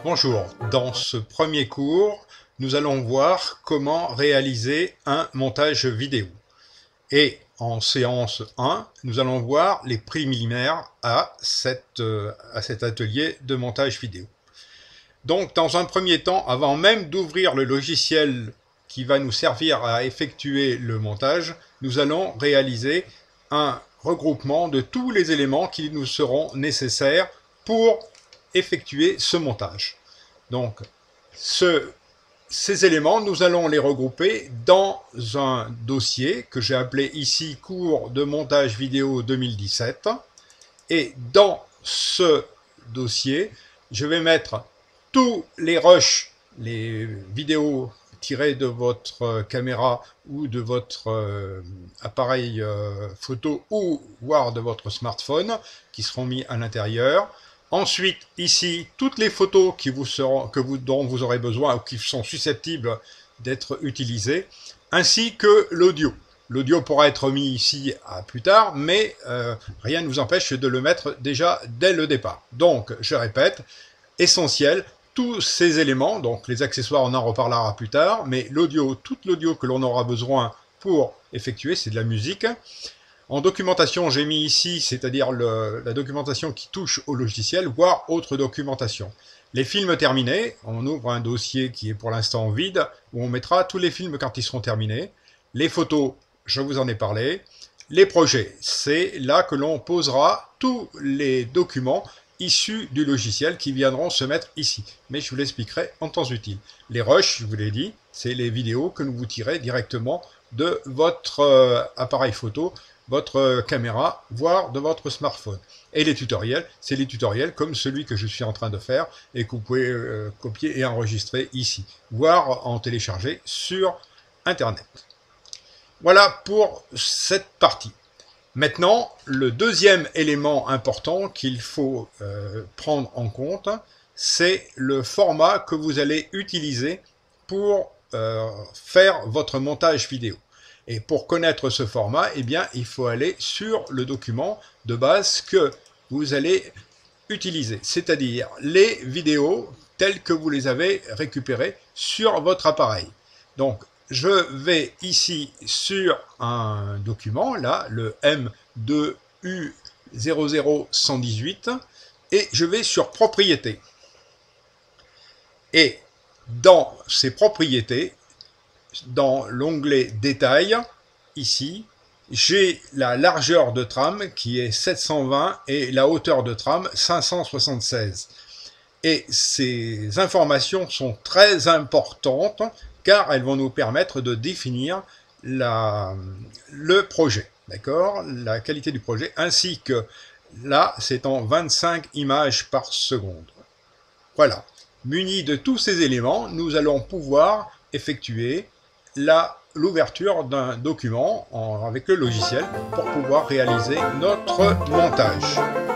Bonjour, dans ce premier cours, nous allons voir comment réaliser un montage vidéo. Et en séance 1, nous allons voir les préliminaires à cet atelier de montage vidéo. Donc, dans un premier temps, avant même d'ouvrir le logiciel qui va nous servir à effectuer le montage, nous allons réaliser un regroupement de tous les éléments qui nous seront nécessaires pour effectuer ce montage. Donc, ces éléments, nous allons les regrouper dans un dossier que j'ai appelé ici cours de montage vidéo 2017. Et dans ce dossier, je vais mettre tous les rushs, les vidéos tirées de votre caméra ou de votre appareil photo ou voire de votre smartphone qui seront mis à l'intérieur. Ensuite, ici, toutes les photos dont vous aurez besoin ou qui sont susceptibles d'être utilisées, ainsi que l'audio. L'audio pourra être mis ici à plus tard, mais rien ne vous empêche de le mettre déjà dès le départ. Donc, je répète, essentiel, tous ces éléments, donc les accessoires, on en reparlera plus tard, mais l'audio, toute l'audio que l'on aura besoin pour effectuer, c'est de la musique. En documentation, j'ai mis ici, c'est-à-dire la documentation qui touche au logiciel, voire autre documentation. Les films terminés, on ouvre un dossier qui est pour l'instant vide, où on mettra tous les films quand ils seront terminés. Les photos, je vous en ai parlé. Les projets, c'est là que l'on posera tous les documents issus du logiciel qui viendront se mettre ici. Mais je vous l'expliquerai en temps utile. Les rushs, je vous l'ai dit, c'est les vidéos que vous tirez directement de votre appareil photo, votre caméra, voire de votre smartphone. Et les tutoriels, c'est les tutoriels comme celui que je suis en train de faire et que vous pouvez copier et enregistrer ici, voire en télécharger sur Internet. Voilà pour cette partie. Maintenant, le deuxième élément important qu'il faut prendre en compte, c'est le format que vous allez utiliser pour faire votre montage vidéo. Et pour connaître ce format, eh bien, il faut aller sur le document de base que vous allez utiliser, c'est-à-dire les vidéos telles que vous les avez récupérées sur votre appareil. Donc, je vais ici sur un document, là, le M2U00118, et je vais sur Propriétés. Et dans ces propriétés, dans l'onglet Détails, ici, j'ai la largeur de trame qui est 720 et la hauteur de trame 576. Et ces informations sont très importantes car elles vont nous permettre de définir le projet, d'accord, la qualité du projet, ainsi que là, c'est en 25 images par seconde. Voilà. Munis de tous ces éléments, nous allons pouvoir effectuer l'ouverture d'un document avec le logiciel pour pouvoir réaliser notre montage.